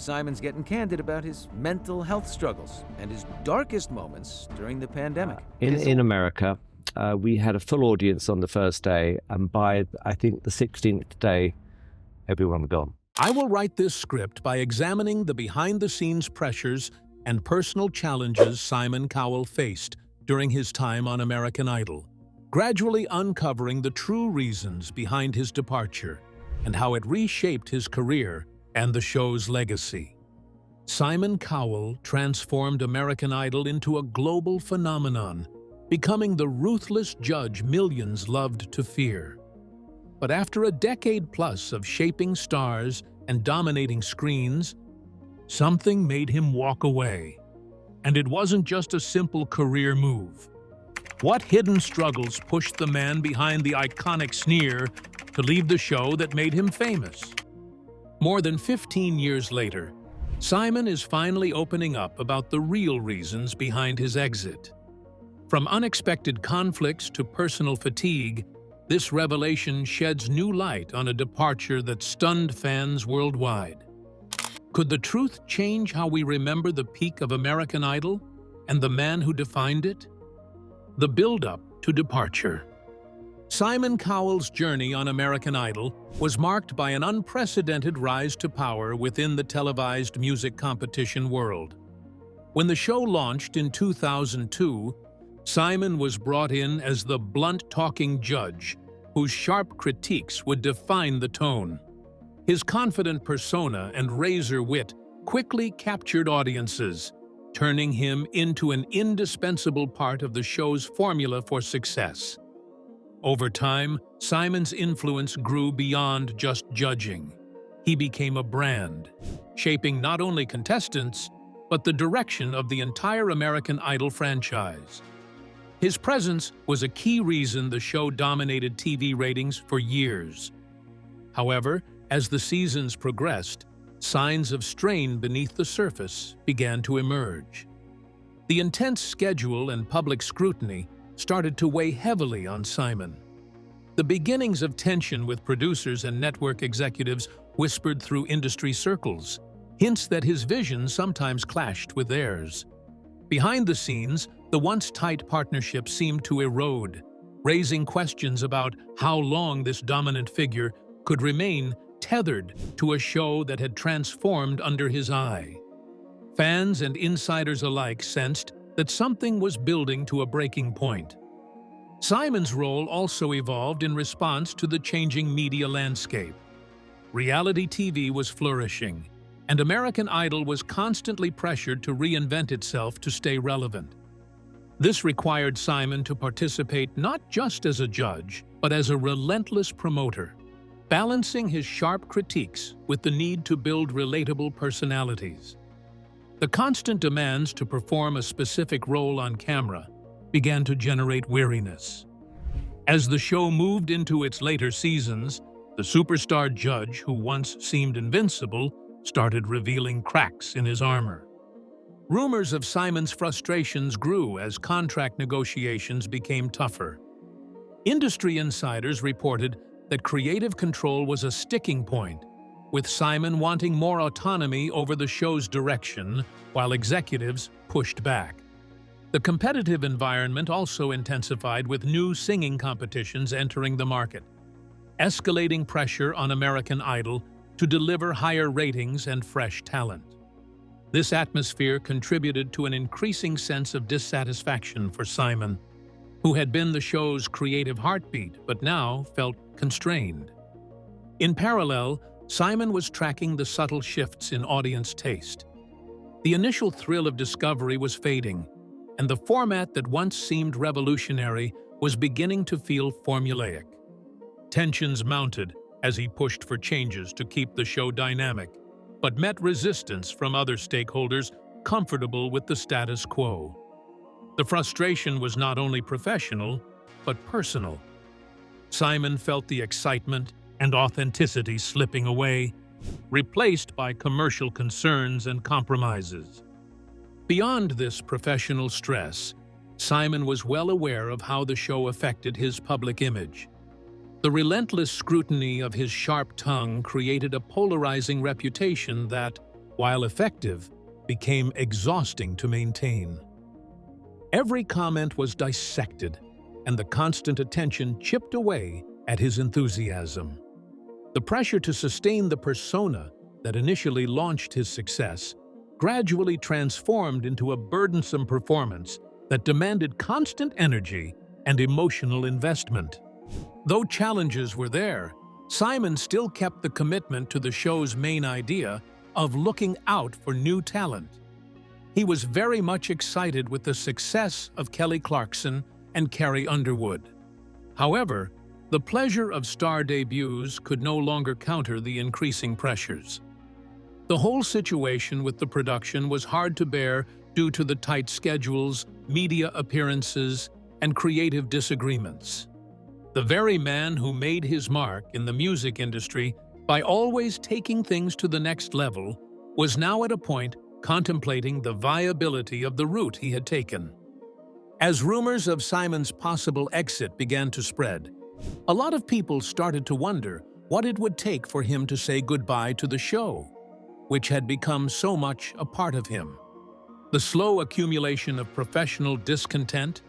Simon's getting candid about his mental health struggles and his darkest moments during the pandemic. In America, we had a full audience on the first day, and by, I think, the 16th day, everyone was gone. I will write this script by examining the behind-the-scenes pressures and personal challenges Simon Cowell faced during his time on American Idol, gradually uncovering the true reasons behind his departure and how it reshaped his career and the show's legacy. Simon Cowell transformed American Idol into a global phenomenon, becoming the ruthless judge millions loved to fear. But after a decade-plus of shaping stars and dominating screens, something made him walk away. And it wasn't just a simple career move. What hidden struggles pushed the man behind the iconic sneer to leave the show that made him famous? More than 15 years later, Simon is finally opening up about the real reasons behind his exit. From unexpected conflicts to personal fatigue, this revelation sheds new light on a departure that stunned fans worldwide. Could the truth change how we remember the peak of American Idol and the man who defined it? The buildup to departure. Simon Cowell's journey on American Idol was marked by an unprecedented rise to power within the televised music competition world. When the show launched in 2002, Simon was brought in as the blunt-talking judge whose sharp critiques would define the tone. His confident persona and razor wit quickly captured audiences, turning him into an indispensable part of the show's formula for success. Over time, Simon's influence grew beyond just judging. He became a brand, shaping not only contestants, but the direction of the entire American Idol franchise. His presence was a key reason the show dominated TV ratings for years. However, as the seasons progressed, signs of strain beneath the surface began to emerge. The intense schedule and public scrutiny started to weigh heavily on Simon. The beginnings of tension with producers and network executives whispered through industry circles, hints that his vision sometimes clashed with theirs. Behind the scenes, the once tight partnership seemed to erode, raising questions about how long this dominant figure could remain tethered to a show that had transformed under his eye. Fans and insiders alike sensed that something was building to a breaking point. Simon's role also evolved in response to the changing media landscape. Reality TV was flourishing, and American Idol was constantly pressured to reinvent itself to stay relevant. This required Simon to participate not just as a judge, but as a relentless promoter, balancing his sharp critiques with the need to build relatable personalities. The constant demands to perform a specific role on camera began to generate weariness. As the show moved into its later seasons, the superstar judge who once seemed invincible started revealing cracks in his armor. Rumors of Simon's frustrations grew as contract negotiations became tougher. Industry insiders reported that creative control was a sticking point, with Simon wanting more autonomy over the show's direction, while executives pushed back. The competitive environment also intensified with new singing competitions entering the market, escalating pressure on American Idol to deliver higher ratings and fresh talent. This atmosphere contributed to an increasing sense of dissatisfaction for Simon, who had been the show's creative heartbeat but now felt constrained. In parallel, Simon was tracking the subtle shifts in audience taste. The initial thrill of discovery was fading, and the format that once seemed revolutionary was beginning to feel formulaic. Tensions mounted as he pushed for changes to keep the show dynamic, but met resistance from other stakeholders comfortable with the status quo. The frustration was not only professional, but personal. Simon felt the excitement and authenticity slipping away, replaced by commercial concerns and compromises. Beyond this professional stress, Simon was well aware of how the show affected his public image. The relentless scrutiny of his sharp tongue created a polarizing reputation that, while effective, became exhausting to maintain. Every comment was dissected, and the constant attention chipped away at his enthusiasm. The pressure to sustain the persona that initially launched his success gradually transformed into a burdensome performance that demanded constant energy and emotional investment. Though challenges were there, Simon still kept the commitment to the show's main idea of looking out for new talent. He was very much excited with the success of Kelly Clarkson and Carrie Underwood. However, the pleasure of star debuts could no longer counter the increasing pressures. The whole situation with the production was hard to bear due to the tight schedules, media appearances, and creative disagreements. The very man who made his mark in the music industry by always taking things to the next level was now at a point contemplating the viability of the route he had taken. As rumors of Simon's possible exit began to spread, a lot of people started to wonder what it would take for him to say goodbye to the show, which had become so much a part of him. The slow accumulation of professional discontent,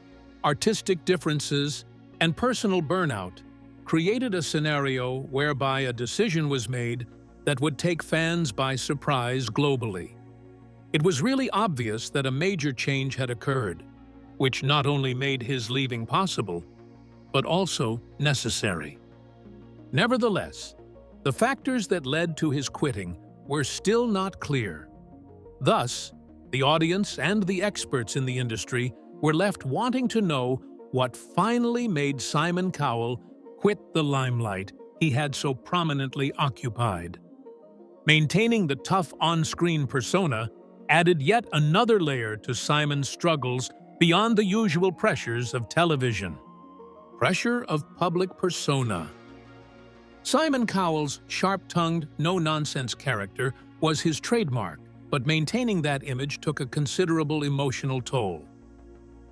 artistic differences, and personal burnout created a scenario whereby a decision was made that would take fans by surprise globally. It was really obvious that a major change had occurred, which not only made his leaving possible, but also necessary. Nevertheless, the factors that led to his quitting were still not clear. Thus, the audience and the experts in the industry were left wanting to know what finally made Simon Cowell quit the limelight he had so prominently occupied. Maintaining the tough on-screen persona added yet another layer to Simon's struggles beyond the usual pressures of television. Pressure of public persona. Simon Cowell's sharp-tongued, no-nonsense character was his trademark, but maintaining that image took a considerable emotional toll.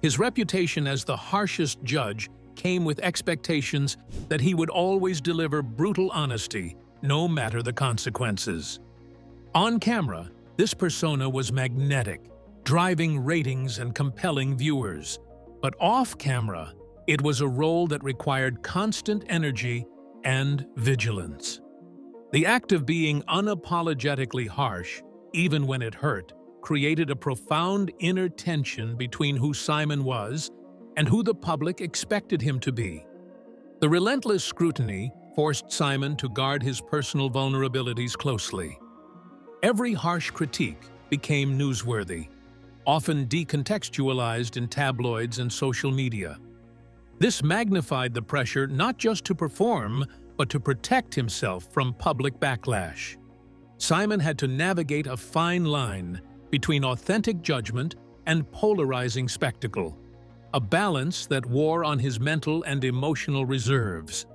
His reputation as the harshest judge came with expectations that he would always deliver brutal honesty, no matter the consequences. On camera, this persona was magnetic, driving ratings and compelling viewers. But off camera, it was a role that required constant energy and vigilance. The act of being unapologetically harsh, even when it hurt, created a profound inner tension between who Simon was and who the public expected him to be. The relentless scrutiny forced Simon to guard his personal vulnerabilities closely. Every harsh critique became newsworthy, often decontextualized in tabloids and social media. This magnified the pressure not just to perform, but to protect himself from public backlash. Simon had to navigate a fine line between authentic judgment and polarizing spectacle, a balance that wore on his mental and emotional reserves.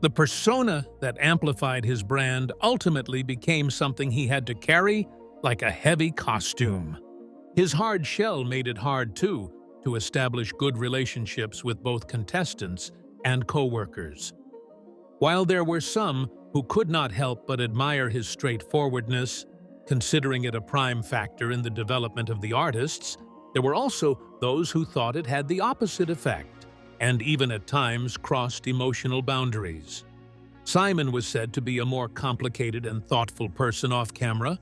The persona that amplified his brand ultimately became something he had to carry like a heavy costume. His hard shell made it hard, too, to establish good relationships with both contestants and co-workers. While there were some who could not help but admire his straightforwardness, considering it a prime factor in the development of the artists, there were also those who thought it had the opposite effect, and even at times crossed emotional boundaries. Simon was said to be a more complicated and thoughtful person off camera,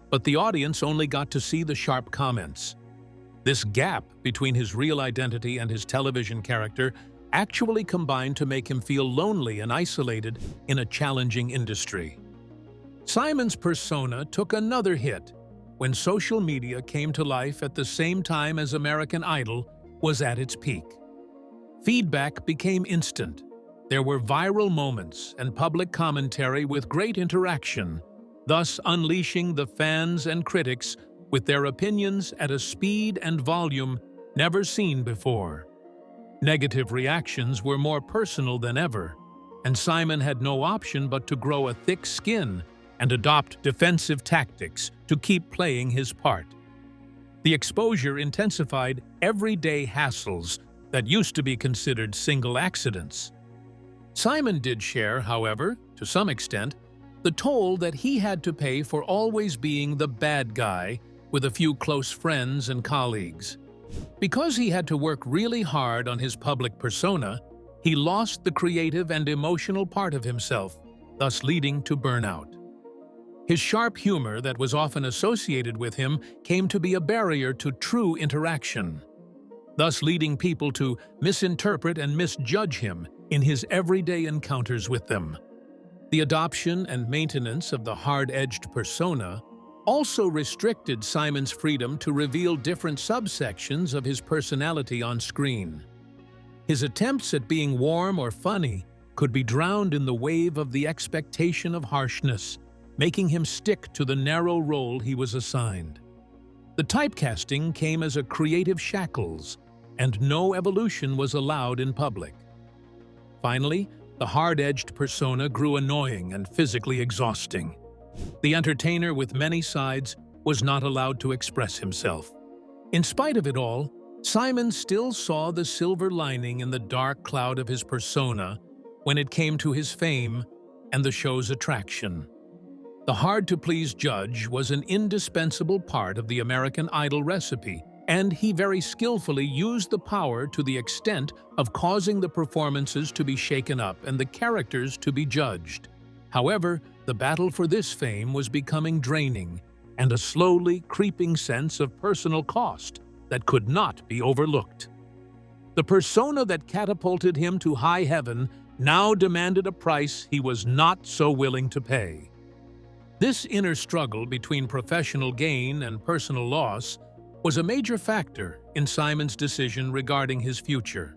but the audience only got to see the sharp comments. This gap between his real identity and his television character actually combined to make him feel lonely and isolated in a challenging industry. Simon's persona took another hit when social media came to life at the same time as American Idol was at its peak. Feedback became instant. There were viral moments and public commentary with great interaction, thus unleashing the fans and critics with their opinions at a speed and volume never seen before. Negative reactions were more personal than ever, and Simon had no option but to grow a thick skin and adopt defensive tactics to keep playing his part. The exposure intensified everyday hassles that used to be considered single accidents. Simon did share, however, to some extent, the toll that he had to pay for always being the bad guy with a few close friends and colleagues. Because he had to work really hard on his public persona, he lost the creative and emotional part of himself, thus leading to burnout. His sharp humor that was often associated with him came to be a barrier to true interaction, thus leading people to misinterpret and misjudge him in his everyday encounters with them. The adoption and maintenance of the hard-edged persona also restricted Simon's freedom to reveal different subsections of his personality on screen. His attempts at being warm or funny could be drowned in the wave of the expectation of harshness, making him stick to the narrow role he was assigned. The typecasting came as a creative shackles, and no evolution was allowed in public. Finally, the hard-edged persona grew annoying and physically exhausting. The entertainer with many sides was not allowed to express himself. In spite of it all, Simon still saw the silver lining in the dark cloud of his persona when it came to his fame and the show's attraction. The hard-to-please judge was an indispensable part of the American Idol recipe, and he very skillfully used the power to the extent of causing the performances to be shaken up and the characters to be judged. However, the battle for this fame was becoming draining, and a slowly creeping sense of personal cost that could not be overlooked. The persona that catapulted him to high heaven now demanded a price he was not so willing to pay. This inner struggle between professional gain and personal loss was a major factor in Simon's decision regarding his future.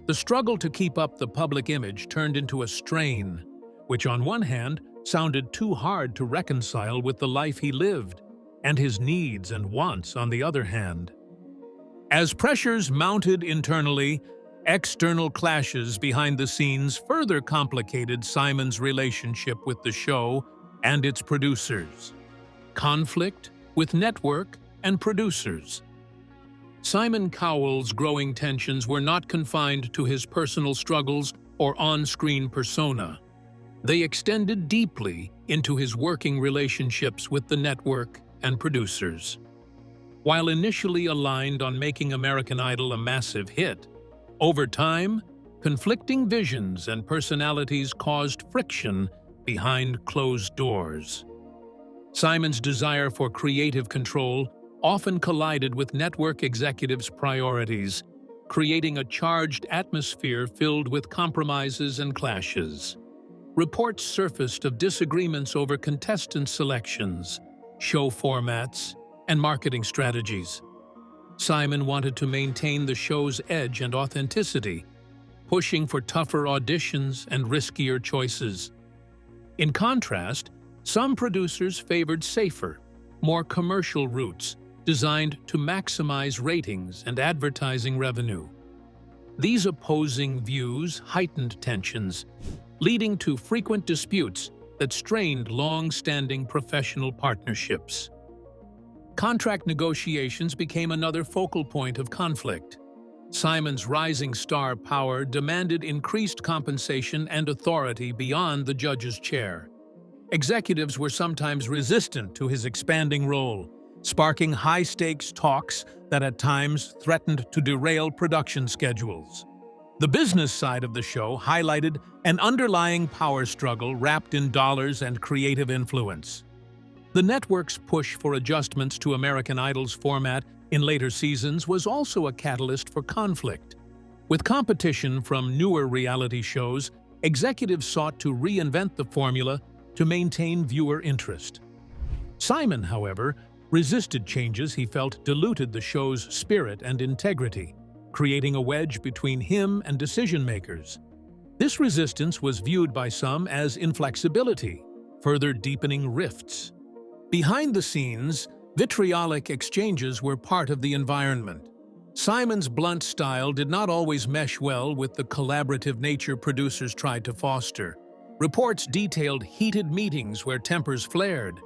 The struggle to keep up the public image turned into a strain, which on one hand sounded too hard to reconcile with the life he lived, and his needs and wants on the other hand. As pressures mounted internally, external clashes behind the scenes further complicated Simon's relationship with the show and its producers. Conflict with network and producers. Simon Cowell's growing tensions were not confined to his personal struggles or on-screen persona. They extended deeply into his working relationships with the network and producers. While initially aligned on making American Idol a massive hit, over time, conflicting visions and personalities caused friction behind closed doors. Simon's desire for creative control often collided with network executives' priorities, creating a charged atmosphere filled with compromises and clashes. Reports surfaced of disagreements over contestant selections, show formats, and marketing strategies. Simon wanted to maintain the show's edge and authenticity, pushing for tougher auditions and riskier choices. In contrast, some producers favored safer, more commercial routes designed to maximize ratings and advertising revenue. These opposing views heightened tensions, leading to frequent disputes that strained long-standing professional partnerships. Contract negotiations became another focal point of conflict. Simon's rising star power demanded increased compensation and authority beyond the judge's chair. Executives were sometimes resistant to his expanding role, sparking high-stakes talks that at times threatened to derail production schedules. The business side of the show highlighted an underlying power struggle wrapped in dollars and creative influence. The network's push for adjustments to American Idol's format in later seasons was also a catalyst for conflict. With competition from newer reality shows, executives sought to reinvent the formula to maintain viewer interest. Simon, however, resisted changes he felt diluted the show's spirit and integrity, creating a wedge between him and decision-makers. This resistance was viewed by some as inflexibility, further deepening rifts. Behind the scenes, vitriolic exchanges were part of the environment. Simon's blunt style did not always mesh well with the collaborative nature producers tried to foster. Reports detailed heated meetings where tempers flared,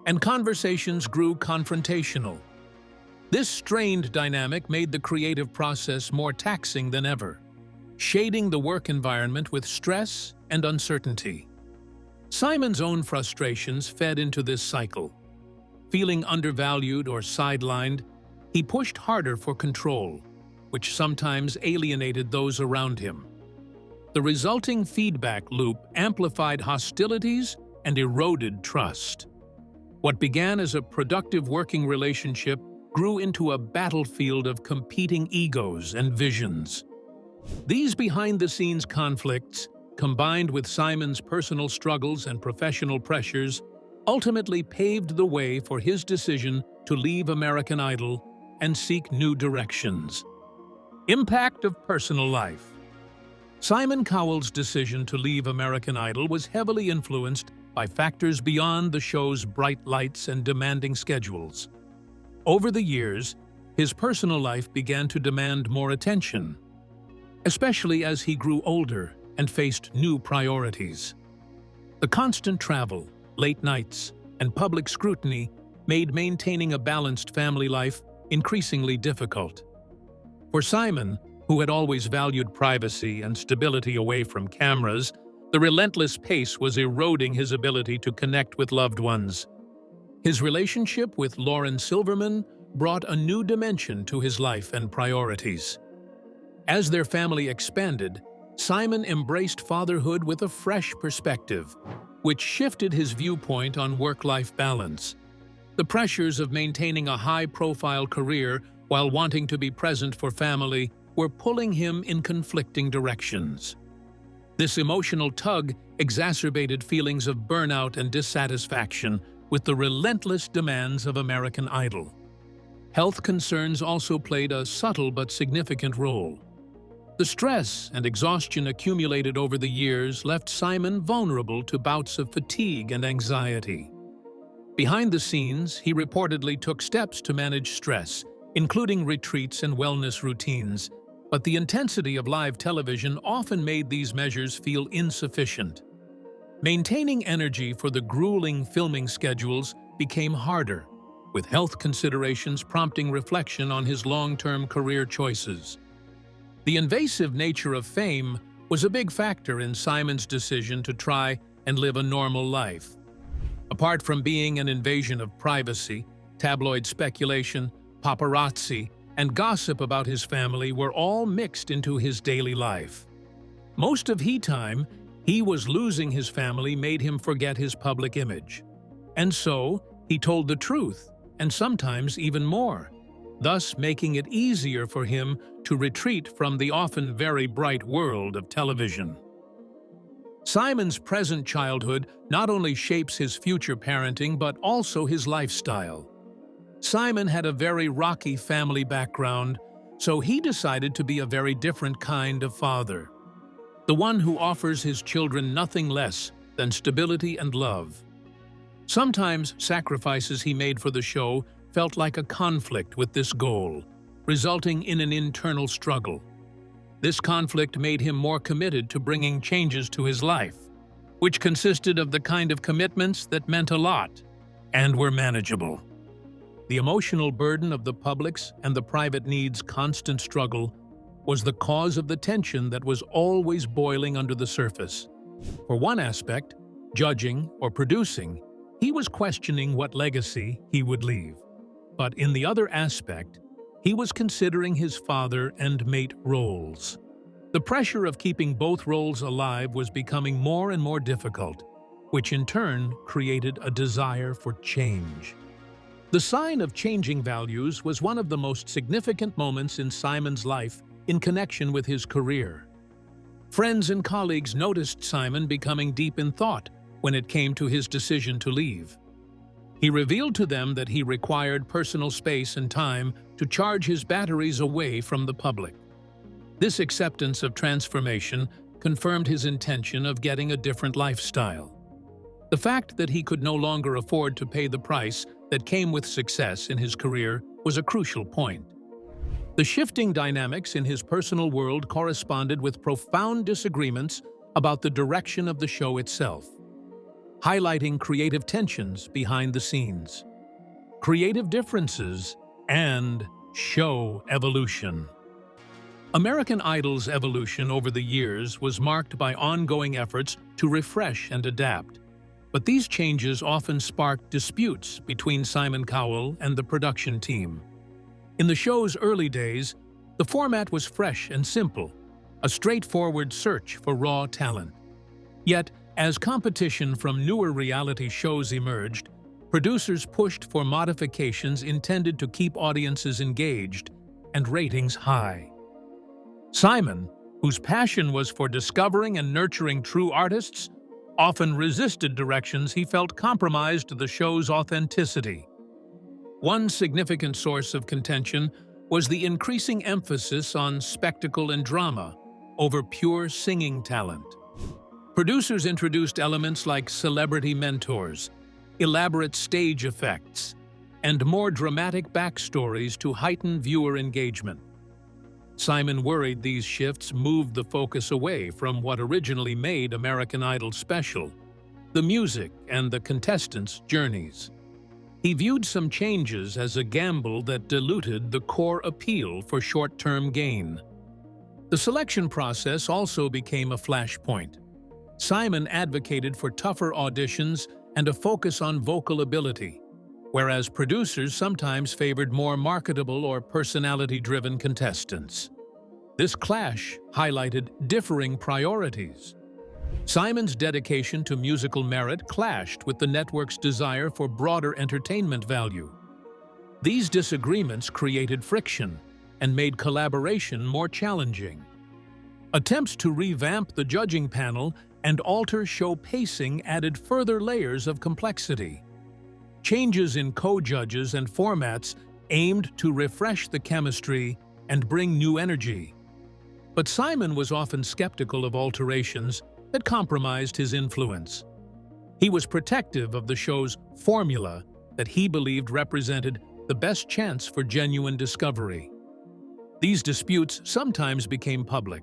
and conversations grew confrontational. This strained dynamic made the creative process more taxing than ever, shading the work environment with stress and uncertainty. Simon's own frustrations fed into this cycle. Feeling undervalued or sidelined, he pushed harder for control, which sometimes alienated those around him. The resulting feedback loop amplified hostilities and eroded trust. What began as a productive working relationship grew into a battlefield of competing egos and visions. These behind-the-scenes conflicts, combined with Simon's personal struggles and professional pressures, ultimately paved the way for his decision to leave American Idol and seek new directions. Impact of personal life. Simon Cowell's decision to leave American Idol was heavily influenced by factors beyond the show's bright lights and demanding schedules. Over the years, his personal life began to demand more attention, especially as he grew older and faced new priorities. The constant travel, late nights, and public scrutiny made maintaining a balanced family life increasingly difficult. For Simon, who had always valued privacy and stability away from cameras, the relentless pace was eroding his ability to connect with loved ones. His relationship with Lauren Silverman brought a new dimension to his life and priorities. As their family expanded, Simon embraced fatherhood with a fresh perspective, which shifted his viewpoint on work-life balance. The pressures of maintaining a high-profile career while wanting to be present for family were pulling him in conflicting directions. This emotional tug exacerbated feelings of burnout and dissatisfaction with the relentless demands of American Idol. Health concerns also played a subtle but significant role. The stress and exhaustion accumulated over the years left Simon vulnerable to bouts of fatigue and anxiety. Behind the scenes, he reportedly took steps to manage stress, including retreats and wellness routines, but the intensity of live television often made these measures feel insufficient. Maintaining energy for the grueling filming schedules became harder, with health considerations prompting reflection on his long-term career choices. The invasive nature of fame was a big factor in Simon's decision to try and live a normal life. Apart from being an invasion of privacy, tabloid speculation, paparazzi, and gossip about his family were all mixed into his daily life. Most of the time, he was losing his family made him forget his public image. And so, he told the truth, and sometimes even more, thus making it easier for him to retreat from the often very bright world of television. Simon's present childhood not only shapes his future parenting but also his lifestyle. Simon had a very rocky family background, so he decided to be a very different kind of father. The one who offers his children nothing less than stability and love. Sometimes sacrifices he made for the show felt like a conflict with this goal, resulting in an internal struggle. This conflict made him more committed to bringing changes to his life, which consisted of the kind of commitments that meant a lot and were manageable. The emotional burden of the public's and the private needs' constant struggle was the cause of the tension that was always boiling under the surface. For one aspect, judging or producing, he was questioning what legacy he would leave. But in the other aspect, he was considering his father and mate roles. The pressure of keeping both roles alive was becoming more and more difficult, which in turn created a desire for change. The sign of changing values was one of the most significant moments in Simon's life in connection with his career. Friends and colleagues noticed Simon becoming deep in thought when it came to his decision to leave. He revealed to them that he required personal space and time to charge his batteries away from the public. This acceptance of transformation confirmed his intention of getting a different lifestyle. The fact that he could no longer afford to pay the price that came with success in his career was a crucial point. The shifting dynamics in his personal world corresponded with profound disagreements about the direction of the show itself, highlighting creative tensions behind the scenes, creative differences, and show evolution. American Idol's evolution over the years was marked by ongoing efforts to refresh and adapt. But these changes often sparked disputes between Simon Cowell and the production team. In the show's early days, the format was fresh and simple, a straightforward search for raw talent. Yet, as competition from newer reality shows emerged, producers pushed for modifications intended to keep audiences engaged and ratings high. Simon, whose passion was for discovering and nurturing true artists, often resisted directions he felt compromised the show's authenticity. One significant source of contention was the increasing emphasis on spectacle and drama over pure singing talent. Producers introduced elements like celebrity mentors, elaborate stage effects, and more dramatic backstories to heighten viewer engagement. Simon worried these shifts moved the focus away from what originally made American Idol special, the music and the contestants' journeys. He viewed some changes as a gamble that diluted the core appeal for short-term gain. The selection process also became a flashpoint. Simon advocated for tougher auditions and a focus on vocal ability, whereas producers sometimes favored more marketable or personality-driven contestants. This clash highlighted differing priorities. Simon's dedication to musical merit clashed with the network's desire for broader entertainment value. These disagreements created friction and made collaboration more challenging. Attempts to revamp the judging panel and alter show pacing added further layers of complexity. Changes in co-judges and formats aimed to refresh the chemistry and bring new energy. But Simon was often skeptical of alterations that compromised his influence. He was protective of the show's formula that he believed represented the best chance for genuine discovery. These disputes sometimes became public,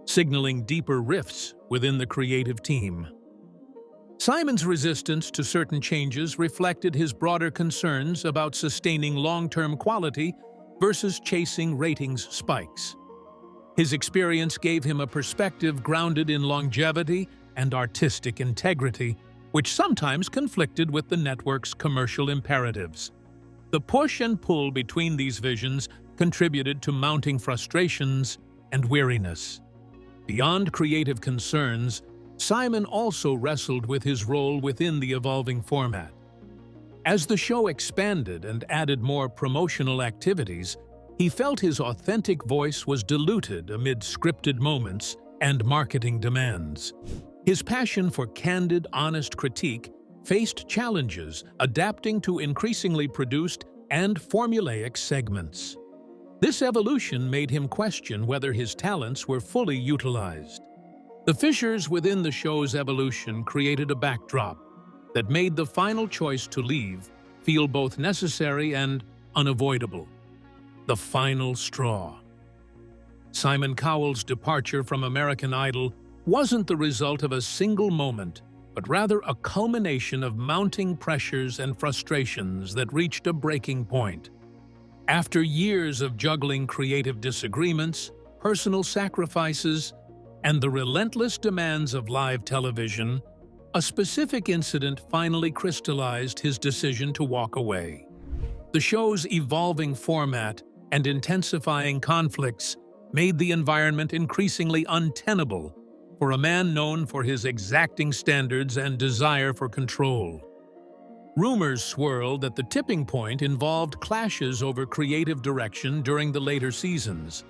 signaling deeper rifts within the creative team. Simon's resistance to certain changes reflected his broader concerns about sustaining long-term quality versus chasing ratings spikes. His experience gave him a perspective grounded in longevity and artistic integrity, which sometimes conflicted with the network's commercial imperatives. The push and pull between these visions contributed to mounting frustrations and weariness. Beyond creative concerns, Simon also wrestled with his role within the evolving format. As the show expanded and added more promotional activities, he felt his authentic voice was diluted amid scripted moments and marketing demands. His passion for candid, honest critique faced challenges, adapting to increasingly produced and formulaic segments. This evolution made him question whether his talents were fully utilized. The fissures within the show's evolution created a backdrop that made the final choice to leave feel both necessary and unavoidable. The final straw. Simon Cowell's departure from American Idol wasn't the result of a single moment, but rather a culmination of mounting pressures and frustrations that reached a breaking point. After years of juggling creative disagreements, personal sacrifices, and the relentless demands of live television, a specific incident finally crystallized his decision to walk away. The show's evolving format and intensifying conflicts made the environment increasingly untenable for a man known for his exacting standards and desire for control. Rumors swirled that the tipping point involved clashes over creative direction during the later seasons.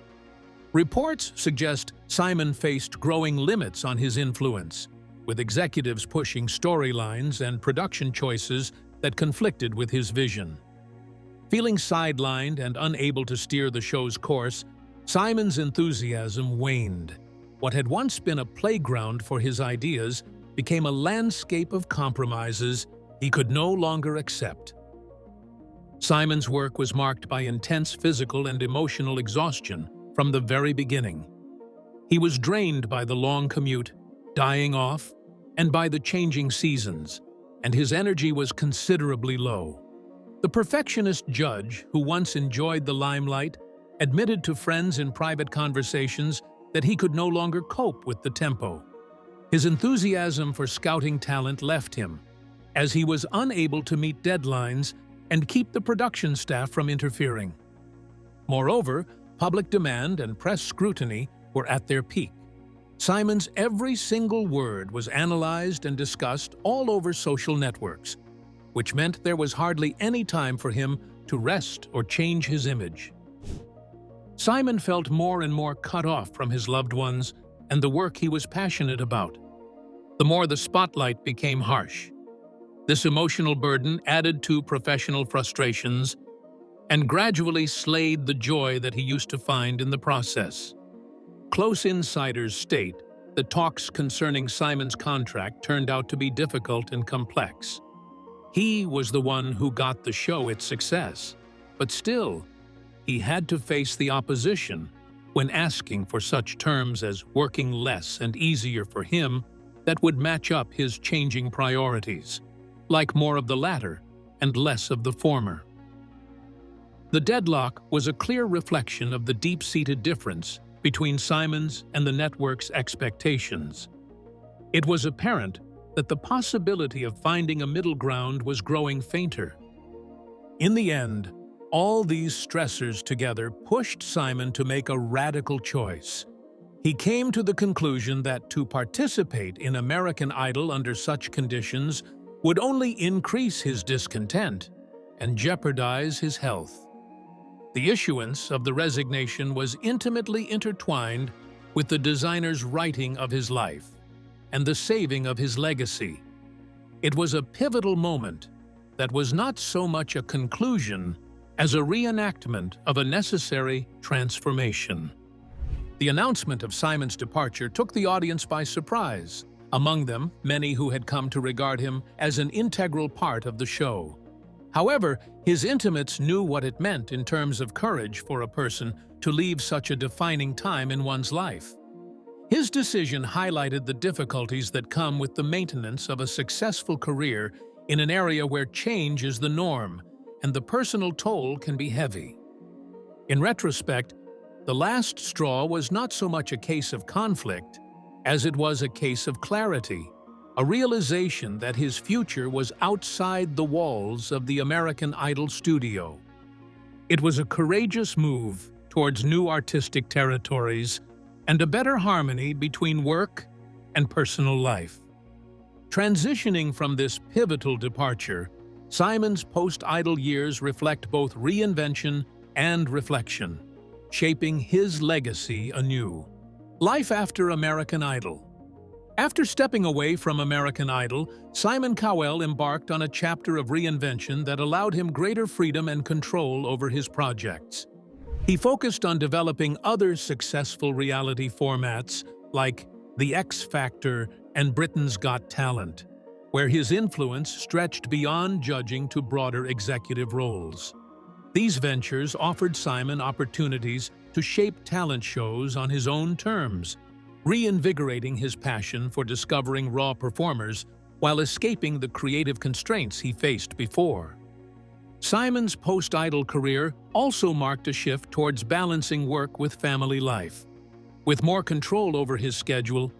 Reports suggest Simon faced growing limits on his influence, with executives pushing storylines and production choices that conflicted with his vision. Feeling sidelined and unable to steer the show's course, Simon's enthusiasm waned. What had once been a playground for his ideas became a landscape of compromises he could no longer accept. Simon's work was marked by intense physical and emotional exhaustion from the very beginning. He was drained by the long commute, dying off, and by the changing seasons, and his energy was considerably low. The perfectionist judge, who once enjoyed the limelight, admitted to friends in private conversations that he could no longer cope with the tempo. His enthusiasm for scouting talent left him, as he was unable to meet deadlines and keep the production staff from interfering. Moreover, public demand and press scrutiny were at their peak. Simon's every single word was analyzed and discussed all over social networks, which meant there was hardly any time for him to rest or change his image. Simon felt more and more cut off from his loved ones and the work he was passionate about. The more the spotlight became harsh. This emotional burden added to professional frustrations and gradually slayed the joy that he used to find in the process. Close insiders state that talks concerning Simon's contract turned out to be difficult and complex. He was the one who got the show its success, but still, he had to face the opposition when asking for such terms as working less and easier for him that would match up his changing priorities, like more of the latter and less of the former. The deadlock was a clear reflection of the deep-seated difference between Simon's and the network's expectations. It was apparent that the possibility of finding a middle ground was growing fainter. In the end, all these stressors together pushed Simon to make a radical choice. He came to the conclusion that to participate in American Idol under such conditions would only increase his discontent and jeopardize his health. The issuance of the resignation was intimately intertwined with the designer's writing of his life and the saving of his legacy. It was a pivotal moment that was not so much a conclusion as a reenactment of a necessary transformation. The announcement of Simon's departure took the audience by surprise, among them many who had come to regard him as an integral part of the show. However, his intimates knew what it meant in terms of courage for a person to leave such a defining time in one's life. His decision highlighted the difficulties that come with the maintenance of a successful career in an area where change is the norm, and the personal toll can be heavy. In retrospect, the last straw was not so much a case of conflict as it was a case of clarity, a realization that his future was outside the walls of the American Idol studio. It was a courageous move towards new artistic territories and a better harmony between work and personal life. Transitioning from this pivotal departure, Simon's post-Idol years reflect both reinvention and reflection, shaping his legacy anew. Life after American Idol. After stepping away from American Idol, Simon Cowell embarked on a chapter of reinvention that allowed him greater freedom and control over his projects. He focused on developing other successful reality formats like The X Factor and Britain's Got Talent, where his influence stretched beyond judging to broader executive roles. These ventures offered Simon opportunities to shape talent shows on his own terms, reinvigorating his passion for discovering raw performers while escaping the creative constraints he faced before. Simon's post-Idol career also marked a shift towards balancing work with family life. With more control over his schedule,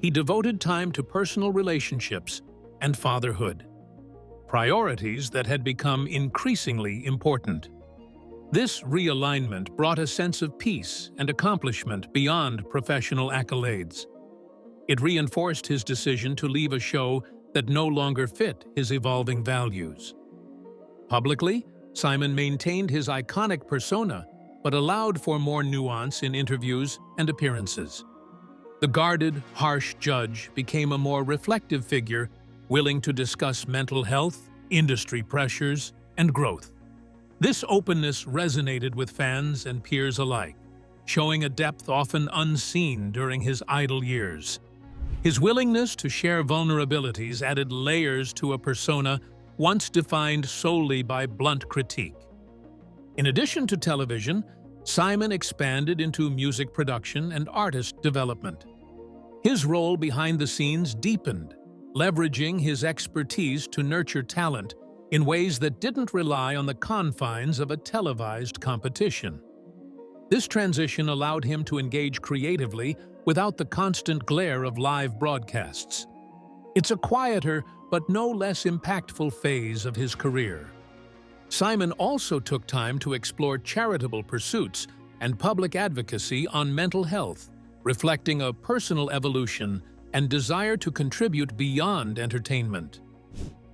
he devoted time to personal relationships and fatherhood, priorities that had become increasingly important. This realignment brought a sense of peace and accomplishment beyond professional accolades. It reinforced his decision to leave a show that no longer fit his evolving values. Publicly, Simon maintained his iconic persona, but allowed for more nuance in interviews and appearances. The guarded, harsh judge became a more reflective figure, willing to discuss mental health, industry pressures, and growth. This openness resonated with fans and peers alike, showing a depth often unseen during his Idol years. His willingness to share vulnerabilities added layers to a persona once defined solely by blunt critique. In addition to television, Simon expanded into music production and artist development. His role behind the scenes deepened, leveraging his expertise to nurture talent in ways that didn't rely on the confines of a televised competition. This transition allowed him to engage creatively without the constant glare of live broadcasts. It's a quieter, but no less impactful phase of his career. Simon also took time to explore charitable pursuits and public advocacy on mental health, reflecting a personal evolution and desire to contribute beyond entertainment.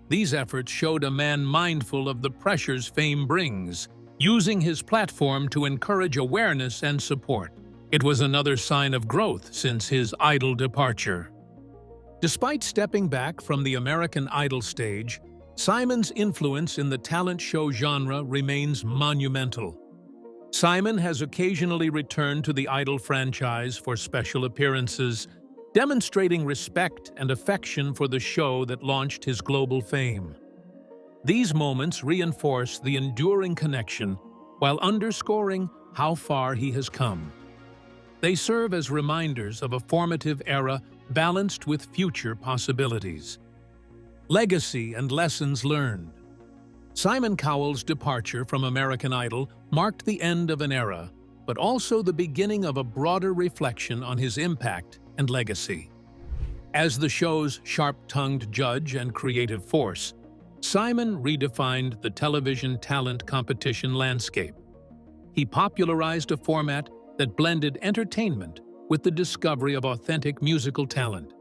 These efforts showed a man mindful of the pressures fame brings, using his platform to encourage awareness and support. It was another sign of growth since his Idol departure. Despite stepping back from the American Idol stage, Simon's influence in the talent show genre remains monumental. Simon has occasionally returned to the Idol franchise for special appearances, demonstrating respect and affection for the show that launched his global fame. These moments reinforce the enduring connection while underscoring how far he has come. They serve as reminders of a formative era balanced with future possibilities. Legacy and lessons learned. Simon Cowell's departure from American Idol marked the end of an era, but also the beginning of a broader reflection on his impact and legacy. As the show's sharp-tongued judge and creative force, Simon redefined the television talent competition landscape. He popularized a format that blended entertainment with the discovery of authentic musical talent,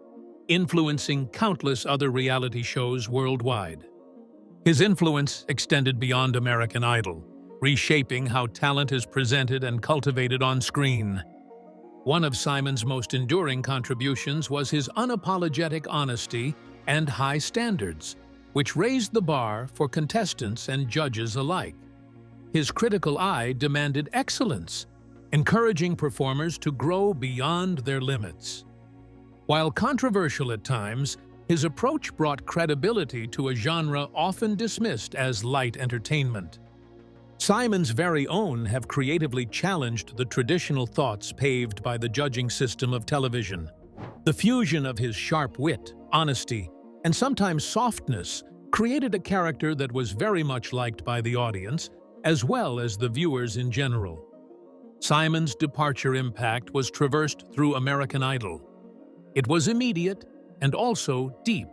influencing countless other reality shows worldwide. His influence extended beyond American Idol, reshaping how talent is presented and cultivated on screen. One of Simon's most enduring contributions was his unapologetic honesty and high standards, which raised the bar for contestants and judges alike. His critical eye demanded excellence, encouraging performers to grow beyond their limits. While controversial at times, his approach brought credibility to a genre often dismissed as light entertainment. Simon's very own have creatively challenged the traditional thoughts paved by the judging system of television. The fusion of his sharp wit, honesty, and sometimes softness created a character that was very much liked by the audience, as well as the viewers in general. Simon's departure impact was traversed through American Idol. It was immediate and also deep.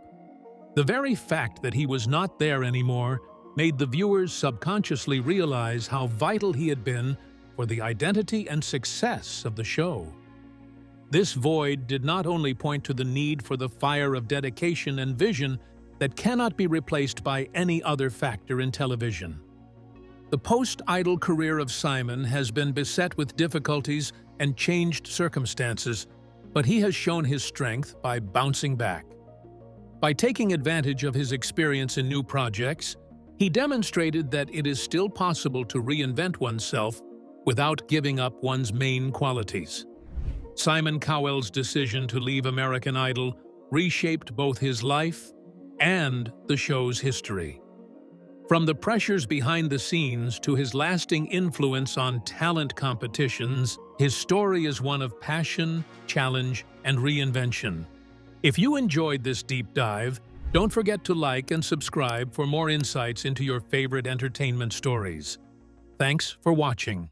The very fact that he was not there anymore made the viewers subconsciously realize how vital he had been for the identity and success of the show. This void did not only point to the need for the fire of dedication and vision that cannot be replaced by any other factor in television. The post-Idol career of Simon has been beset with difficulties and changed circumstances, but he has shown his strength by bouncing back. By taking advantage of his experience in new projects, he demonstrated that it is still possible to reinvent oneself without giving up one's main qualities. Simon Cowell's decision to leave American Idol reshaped both his life and the show's history. From the pressures behind the scenes to his lasting influence on talent competitions, his story is one of passion, challenge, and reinvention. If you enjoyed this deep dive, don't forget to like and subscribe for more insights into your favorite entertainment stories. Thanks for watching.